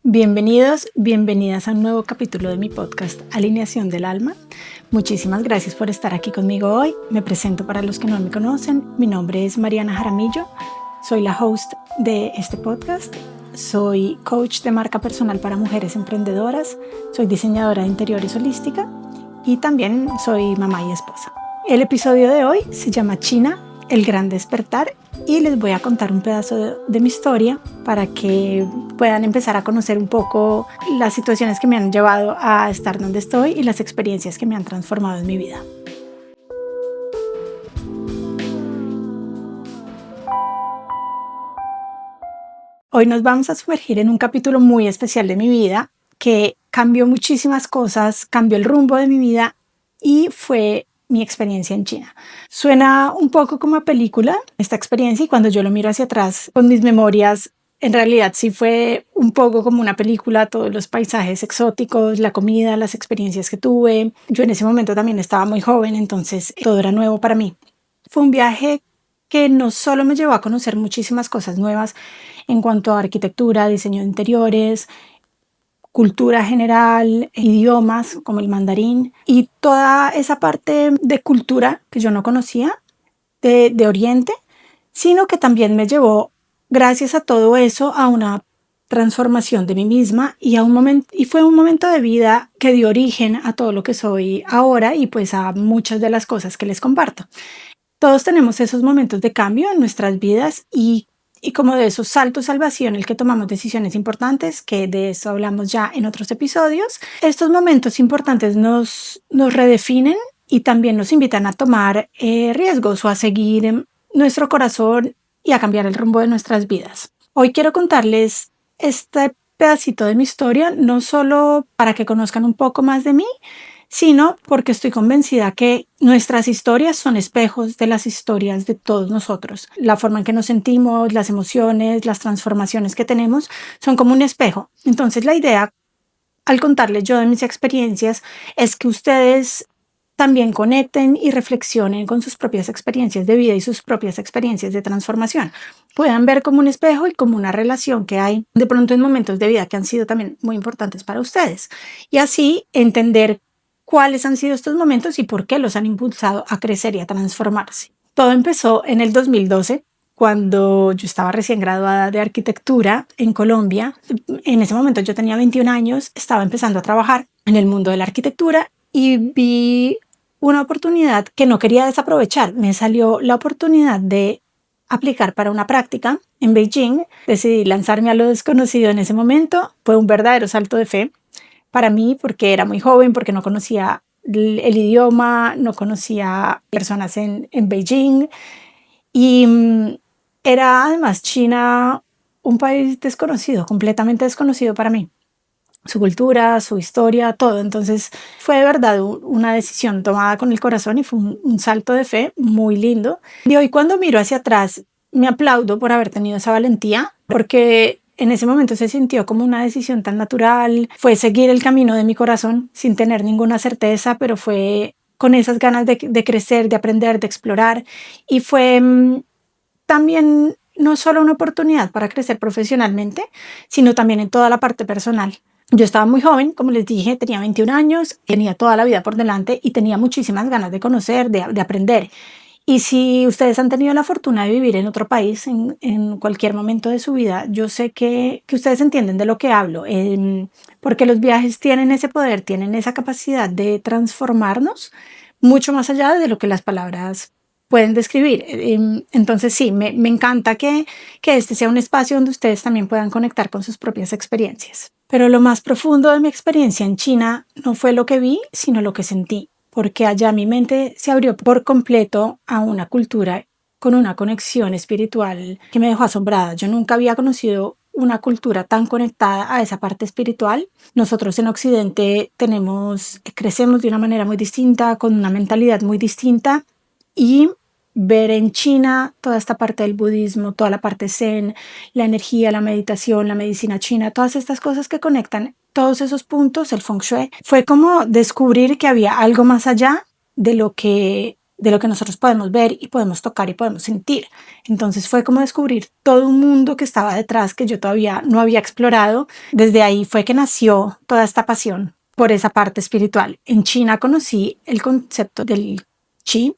Bienvenidos, bienvenidas a un nuevo capítulo de mi podcast Alineación del Alma. Muchísimas gracias por estar aquí conmigo hoy. Me presento para los que no me conocen. Mi nombre es Mariana Jaramillo. Soy la host de este podcast. Soy coach de marca personal para mujeres emprendedoras. Soy diseñadora de interiores holística y también soy mamá y esposa. El episodio de hoy se llama China, el gran despertar, y les voy a contar un pedazo de mi historia para que puedan empezar a conocer un poco las situaciones que me han llevado a estar donde estoy y las experiencias que me han transformado en mi vida. Hoy nos vamos a sumergir en un capítulo muy especial de mi vida que cambió muchísimas cosas, cambió el rumbo de mi vida y fue mi experiencia en China. Suena un poco como a película esta experiencia, y cuando yo lo miro hacia atrás con mis memorias, en realidad sí fue un poco como una película, todos los paisajes exóticos, la comida, las experiencias que tuve. Yo en ese momento también estaba muy joven, entonces todo era nuevo para mí. Fue un viaje que no solo me llevó a conocer muchísimas cosas nuevas en cuanto a arquitectura, diseño de interiores, cultura general, idiomas como el mandarín y toda esa parte de cultura que yo no conocía de Oriente, sino que también me llevó, gracias a todo eso, a una transformación de mí misma y fue un momento de vida que dio origen a todo lo que soy ahora y pues a muchas de las cosas que les comparto. Todos tenemos esos momentos de cambio en nuestras vidas y como de esos saltos al vacío en el que tomamos decisiones importantes, que de eso hablamos ya en otros episodios. Estos momentos importantes nos redefinen y también nos invitan a tomar riesgos o a seguir nuestro corazón y a cambiar el rumbo de nuestras vidas. Hoy quiero contarles este pedacito de mi historia, no solo para que conozcan un poco más de mí, sino porque estoy convencida que nuestras historias son espejos de las historias de todos nosotros. La forma en que nos sentimos, las emociones, las transformaciones que tenemos son como un espejo. Entonces la idea, al contarles yo de mis experiencias, es que ustedes también conecten y reflexionen con sus propias experiencias de vida y sus propias experiencias de transformación. Puedan ver como un espejo y como una relación que hay de pronto en momentos de vida que han sido también muy importantes para ustedes. Y así entender cuáles han sido estos momentos y por qué los han impulsado a crecer y a transformarse. Todo empezó en el 2012, cuando yo estaba recién graduada de arquitectura en Colombia. En ese momento yo tenía 21 años, estaba empezando a trabajar en el mundo de la arquitectura y vi una oportunidad que no quería desaprovechar. Me salió la oportunidad de aplicar para una práctica en Beijing. Decidí lanzarme a lo desconocido en ese momento. Fue un verdadero salto de fe para mí, porque era muy joven, porque no conocía el idioma, no conocía personas en Beijing y era además China un país desconocido, completamente desconocido para mí. Su cultura, su historia, todo. Entonces fue de verdad una decisión tomada con el corazón y fue un salto de fe muy lindo. Y hoy cuando miro hacia atrás me aplaudo por haber tenido esa valentía, porque en ese momento se sintió como una decisión tan natural. Fue seguir el camino de mi corazón sin tener ninguna certeza, pero fue con esas ganas de crecer, de aprender, de explorar. Y fue también no solo una oportunidad para crecer profesionalmente, sino también en toda la parte personal. Yo estaba muy joven, como les dije, tenía 21 años, tenía toda la vida por delante y tenía muchísimas ganas de conocer, de aprender. Y si ustedes han tenido la fortuna de vivir en otro país en cualquier momento de su vida, yo sé que ustedes entienden de lo que hablo, porque los viajes tienen ese poder, tienen esa capacidad de transformarnos mucho más allá de lo que las palabras pueden describir. Entonces sí, me encanta que este sea un espacio donde ustedes también puedan conectar con sus propias experiencias. Pero lo más profundo de mi experiencia en China no fue lo que vi, sino lo que sentí, porque allá mi mente se abrió por completo a una cultura con una conexión espiritual que me dejó asombrada. Yo nunca había conocido una cultura tan conectada a esa parte espiritual. Nosotros en Occidente crecemos de una manera muy distinta, con una mentalidad muy distinta, y ver en China toda esta parte del budismo, toda la parte zen, la energía, la meditación, la medicina china, todas estas cosas que conectan todos esos puntos, el feng shui, fue como descubrir que había algo más allá de lo que de lo que nosotros podemos ver y podemos tocar y podemos sentir. Entonces fue como descubrir todo un mundo que estaba detrás que yo todavía no había explorado. Desde ahí fue que nació toda esta pasión por esa parte espiritual. En China conocí el concepto del Qi,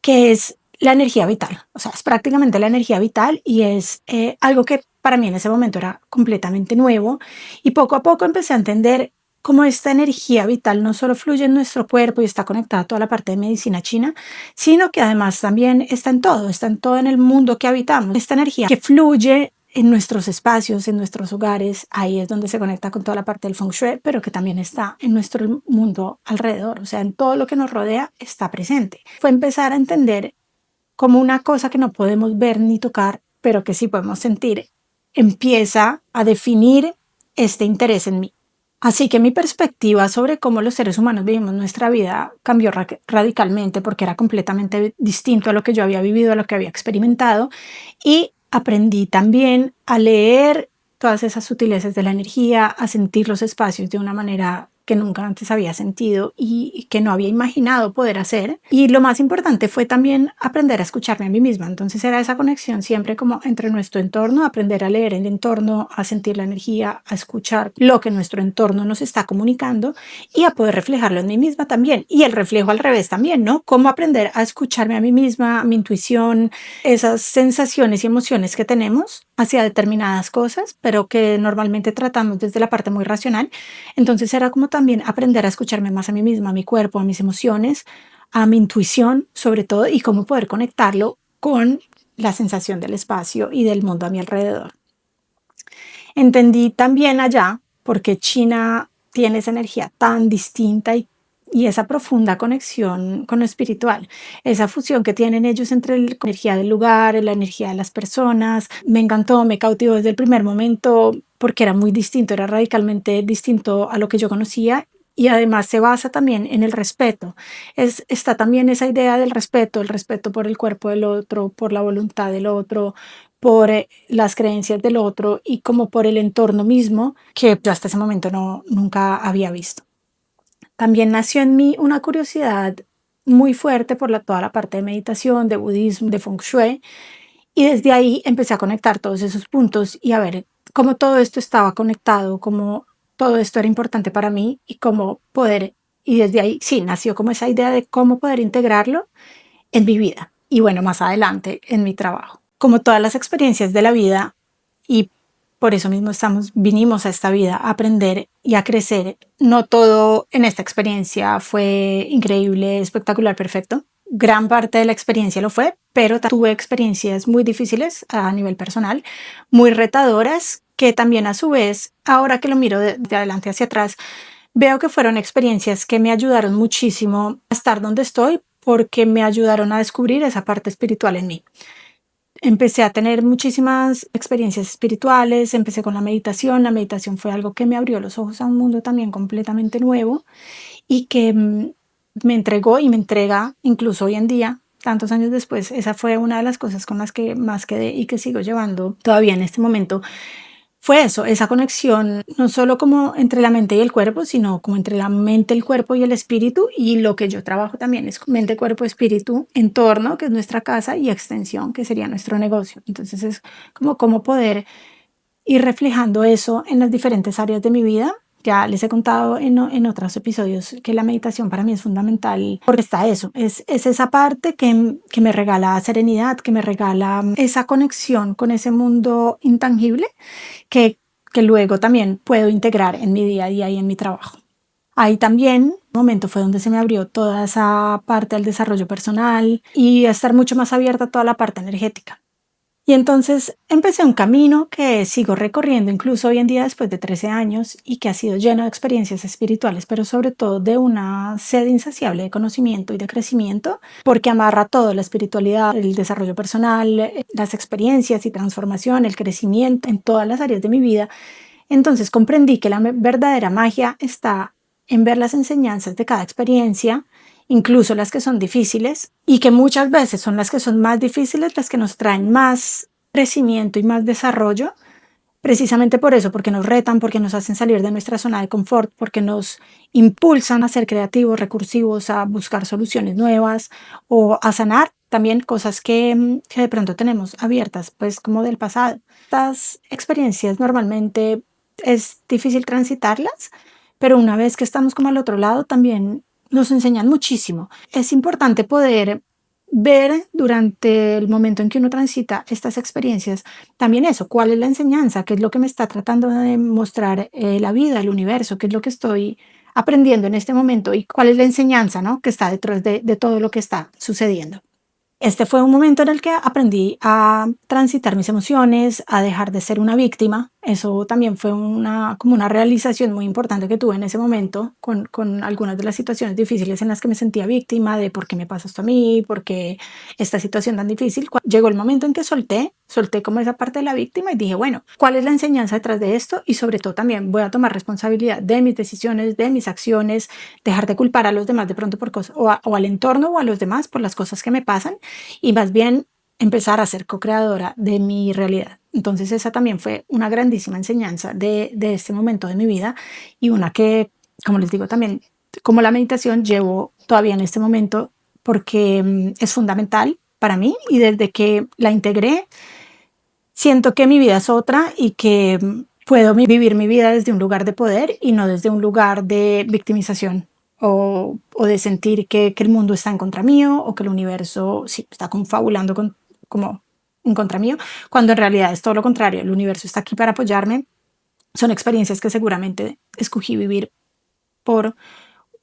que es la energía vital. O sea, es prácticamente la energía vital y es algo que para mí en ese momento era completamente nuevo, y poco a poco empecé a entender cómo esta energía vital no solo fluye en nuestro cuerpo y está conectada a toda la parte de medicina china, sino que además también está en todo en el mundo que habitamos. Esta energía que fluye en nuestros espacios, en nuestros hogares, ahí es donde se conecta con toda la parte del feng shui, pero que también está en nuestro mundo alrededor, o sea, en todo lo que nos rodea está presente. Fue empezar a entender como una cosa que no podemos ver ni tocar, pero que sí podemos sentir, empieza a definir este interés en mí. Así que mi perspectiva sobre cómo los seres humanos vivimos nuestra vida cambió radicalmente, porque era completamente distinto a lo que yo había vivido, a lo que había experimentado, y aprendí también a leer todas esas sutilezas de la energía, a sentir los espacios de una manera que nunca antes había sentido y que no había imaginado poder hacer. Y lo más importante fue también aprender a escucharme a mí misma. Entonces era esa conexión siempre como entre nuestro entorno, aprender a leer el entorno, a sentir la energía, a escuchar lo que nuestro entorno nos está comunicando y a poder reflejarlo en mí misma también. Y el reflejo al revés también, ¿no? Cómo aprender a escucharme a mí misma, a mi intuición, esas sensaciones y emociones que tenemos hacia determinadas cosas, pero que normalmente tratamos desde la parte muy racional. Entonces era como también aprender a escucharme más a mí misma, a mi cuerpo, a mis emociones, a mi intuición sobre todo, y cómo poder conectarlo con la sensación del espacio y del mundo a mi alrededor. Entendí también allá por qué China tiene esa energía tan distinta y esa profunda conexión con lo espiritual, esa fusión que tienen ellos entre la energía del lugar, la energía de las personas. Me encantó, me cautivó desde el primer momento porque era muy distinto, era radicalmente distinto a lo que yo conocía, y además se basa también en el respeto. Está también esa idea del respeto, el respeto por el cuerpo del otro, por la voluntad del otro, por las creencias del otro y como por el entorno mismo que yo hasta ese momento nunca había visto. También nació en mí una curiosidad muy fuerte por toda la parte de meditación, de budismo, de feng shui, y desde ahí empecé a conectar todos esos puntos y a ver cómo todo esto estaba conectado, cómo todo esto era importante para mí y cómo poder, y desde ahí sí nació como esa idea de cómo poder integrarlo en mi vida y bueno, más adelante en mi trabajo. Como todas las experiencias de la vida, y por eso mismo vinimos a esta vida a aprender y a crecer. No todo en esta experiencia fue increíble, espectacular, perfecto. Gran parte de la experiencia lo fue, pero tuve experiencias muy difíciles a nivel personal, muy retadoras, que también a su vez, ahora que lo miro de adelante hacia atrás, veo que fueron experiencias que me ayudaron muchísimo a estar donde estoy, porque me ayudaron a descubrir esa parte espiritual en mí. Empecé a tener muchísimas experiencias espirituales, empecé con la meditación fue algo que me abrió los ojos a un mundo también completamente nuevo y que me entregó y me entrega incluso hoy en día, tantos años después. Esa fue una de las cosas con las que más quedé y que sigo llevando todavía en este momento. Fue eso, esa conexión, no solo como entre la mente y el cuerpo, sino como entre la mente, el cuerpo y el espíritu. Y lo que yo trabajo también es mente, cuerpo, espíritu, entorno, que es nuestra casa, y extensión, que sería nuestro negocio. Entonces es como cómo poder ir reflejando eso en las diferentes áreas de mi vida. Ya les he contado en otros episodios que la meditación para mí es fundamental, porque está eso, es esa parte que me regala serenidad, que me regala esa conexión con ese mundo intangible que luego también puedo integrar en mi día a día y en mi trabajo. Ahí también, un momento fue donde se me abrió toda esa parte del desarrollo personal y a estar mucho más abierta a toda la parte energética. Y entonces empecé un camino que sigo recorriendo incluso hoy en día después de 13 años y que ha sido lleno de experiencias espirituales, pero sobre todo de una sed insaciable de conocimiento y de crecimiento, porque amarra todo: la espiritualidad, el desarrollo personal, las experiencias y transformación, el crecimiento en todas las áreas de mi vida. Entonces comprendí que la verdadera magia está en ver las enseñanzas de cada experiencia, incluso las que son difíciles, y que muchas veces son las que son más difíciles las que nos traen más crecimiento y más desarrollo, precisamente por eso, porque nos retan, porque nos hacen salir de nuestra zona de confort, porque nos impulsan a ser creativos, recursivos, a buscar soluciones nuevas o a sanar también cosas que de pronto tenemos abiertas, pues como del pasado. Estas experiencias normalmente es difícil transitarlas, pero una vez que estamos como al otro lado también nos enseñan muchísimo. Es importante poder ver durante el momento en que uno transita estas experiencias también eso, cuál es la enseñanza, qué es lo que me está tratando de mostrar la vida, el universo, qué es lo que estoy aprendiendo en este momento y cuál es la enseñanza, ¿no?, que está detrás de todo lo que está sucediendo. Este fue un momento en el que aprendí a transitar mis emociones, a dejar de ser una víctima. Eso también fue como una realización muy importante que tuve en ese momento con algunas de las situaciones difíciles en las que me sentía víctima de por qué me pasa esto a mí, por qué esta situación tan difícil. Llegó el momento en que solté como esa parte de la víctima y dije, bueno, ¿cuál es la enseñanza detrás de esto? Y sobre todo también voy a tomar responsabilidad de mis decisiones, de mis acciones, dejar de culpar a los demás de pronto por cosas, o al entorno o a los demás por las cosas que me pasan y más bien empezar a ser co-creadora de mi realidad. Entonces esa también fue una grandísima enseñanza de este momento de mi vida y una que, como les digo también, como la meditación llevo todavía en este momento porque es fundamental para mí y desde que la integré siento que mi vida es otra y que puedo vivir mi vida desde un lugar de poder y no desde un lugar de victimización o de sentir que el mundo está en contra mío o que el universo sí, está confabulando como en contra mío, cuando en realidad es todo lo contrario. El universo está aquí para apoyarme. Son experiencias que seguramente escogí vivir por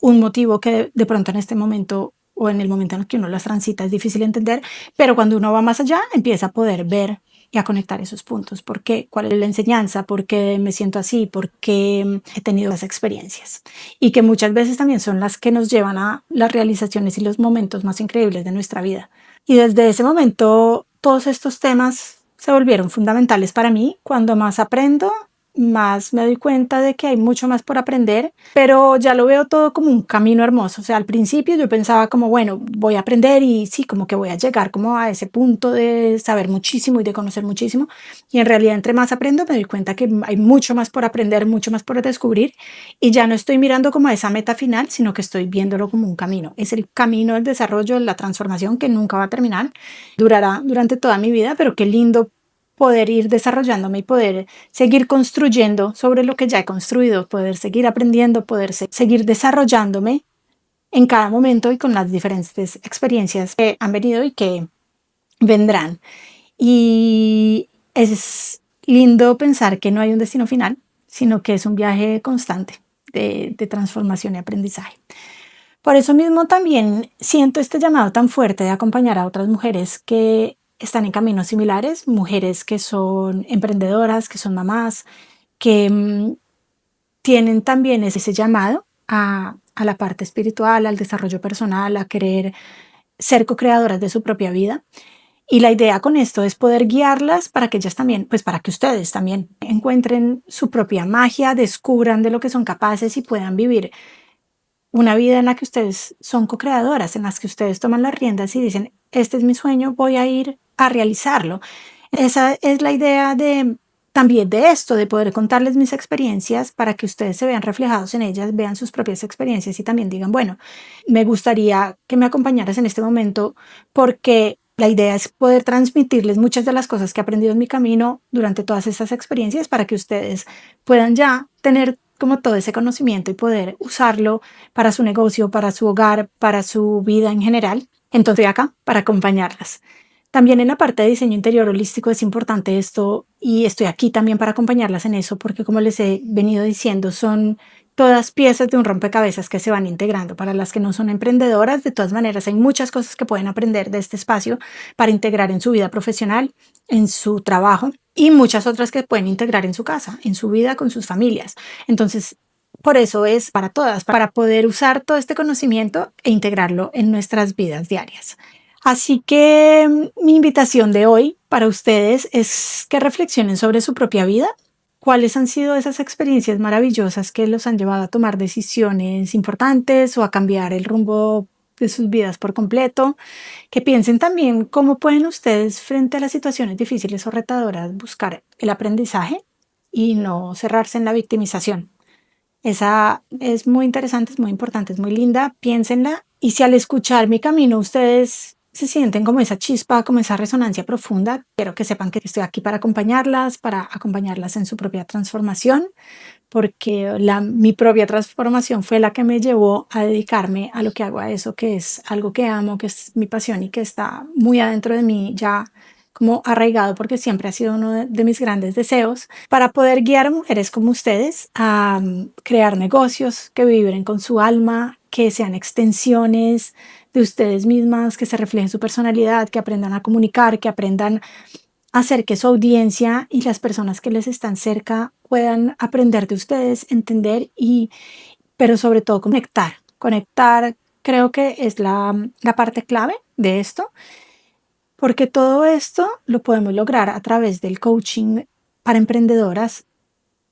un motivo que de pronto en este momento o en el momento en el que uno las transita es difícil entender, pero cuando uno va más allá empieza a poder ver y a conectar esos puntos. ¿Por qué? ¿Cuál es la enseñanza? ¿Por qué me siento así? ¿Por qué he tenido las experiencias? Y que muchas veces también son las que nos llevan a las realizaciones y los momentos más increíbles de nuestra vida. Y desde ese momento todos estos temas se volvieron fundamentales para mí. Cuando más aprendo, más me doy cuenta de que hay mucho más por aprender, pero ya lo veo todo como un camino hermoso. O sea, al principio yo pensaba como, bueno, voy a aprender y sí, como que voy a llegar como a ese punto de saber muchísimo y de conocer muchísimo. Y en realidad, entre más aprendo, me doy cuenta que hay mucho más por aprender, mucho más por descubrir. Y ya no estoy mirando como a esa meta final, sino que estoy viéndolo como un camino. Es el camino del desarrollo, de la transformación que nunca va a terminar. Durará durante toda mi vida, pero qué lindo poder ir desarrollándome y poder seguir construyendo sobre lo que ya he construido, poder seguir aprendiendo, poder seguir desarrollándome en cada momento y con las diferentes experiencias que han venido y que vendrán. Y es lindo pensar que no hay un destino final, sino que es un viaje constante de transformación y aprendizaje. Por eso mismo también siento este llamado tan fuerte de acompañar a otras mujeres que están en caminos similares, mujeres que son emprendedoras, que son mamás, que tienen también ese llamado a la parte espiritual, al desarrollo personal, a querer ser co-creadoras de su propia vida. Y la idea con esto es poder guiarlas para que ellas también, pues para que ustedes también encuentren su propia magia, descubran de lo que son capaces y puedan vivir una vida en la que ustedes son co-creadoras, en las que ustedes toman las riendas y dicen, este es mi sueño, voy a ir a realizarlo. Esa es la idea también de esto, de poder contarles mis experiencias para que ustedes se vean reflejados en ellas, vean sus propias experiencias y también digan, bueno, me gustaría que me acompañaras en este momento porque la idea es poder transmitirles muchas de las cosas que he aprendido en mi camino durante todas estas experiencias para que ustedes puedan ya tener como todo ese conocimiento y poder usarlo para su negocio, para su hogar, para su vida en general. Entonces, acá para acompañarlas. También en la parte de diseño interior holístico es importante esto y estoy aquí también para acompañarlas en eso porque como les he venido diciendo son todas piezas de un rompecabezas que se van integrando. Para las que no son emprendedoras, de todas maneras hay muchas cosas que pueden aprender de este espacio para integrar en su vida profesional, en su trabajo y muchas otras que pueden integrar en su casa, en su vida con sus familias. Entonces, por eso es para todas, para poder usar todo este conocimiento e integrarlo en nuestras vidas diarias. Así que mi invitación de hoy para ustedes es que reflexionen sobre su propia vida. ¿Cuáles han sido esas experiencias maravillosas que los han llevado a tomar decisiones importantes o a cambiar el rumbo de sus vidas por completo? Que piensen también cómo pueden ustedes frente a las situaciones difíciles o retadoras buscar el aprendizaje y no cerrarse en la victimización. Esa es muy interesante, es muy importante, es muy linda, piénsenla. Y si al escuchar mi camino ustedes se sienten como esa chispa, como esa resonancia profunda, quiero que sepan que estoy aquí para acompañarlas en su propia transformación, porque mi propia transformación fue la que me llevó a dedicarme a lo que hago, a eso que es algo que amo, que es mi pasión y que está muy adentro de mí ya como arraigado, porque siempre ha sido uno de mis grandes deseos, para poder guiar a mujeres como ustedes a crear negocios que vibren con su alma, que sean extensiones de ustedes mismas, que se reflejen su personalidad, que aprendan a comunicar, que aprendan a hacer que su audiencia y las personas que les están cerca puedan aprender de ustedes, entender pero sobre todo conectar. Conectar creo que es la parte clave de esto, porque todo esto lo podemos lograr a través del coaching para emprendedoras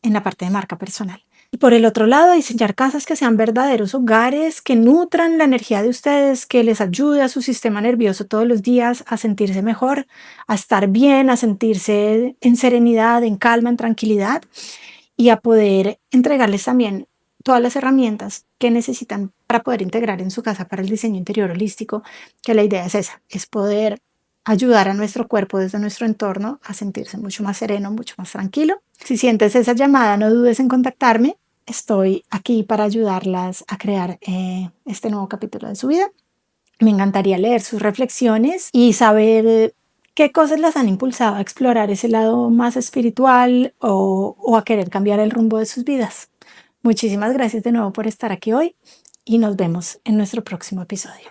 en la parte de marca personal. Y por el otro lado, diseñar casas que sean verdaderos hogares, que nutran la energía de ustedes, que les ayude a su sistema nervioso todos los días a sentirse mejor, a estar bien, a sentirse en serenidad, en calma, en tranquilidad y a poder entregarles también todas las herramientas que necesitan para poder integrar en su casa para el diseño interior holístico, que la idea es esa, es poder ayudar a nuestro cuerpo desde nuestro entorno a sentirse mucho más sereno, mucho más tranquilo. Si sientes esa llamada, no dudes en contactarme. Estoy aquí para ayudarlas a crear este nuevo capítulo de su vida. Me encantaría leer sus reflexiones y saber qué cosas las han impulsado a explorar ese lado más espiritual o a querer cambiar el rumbo de sus vidas. Muchísimas gracias de nuevo por estar aquí hoy y nos vemos en nuestro próximo episodio.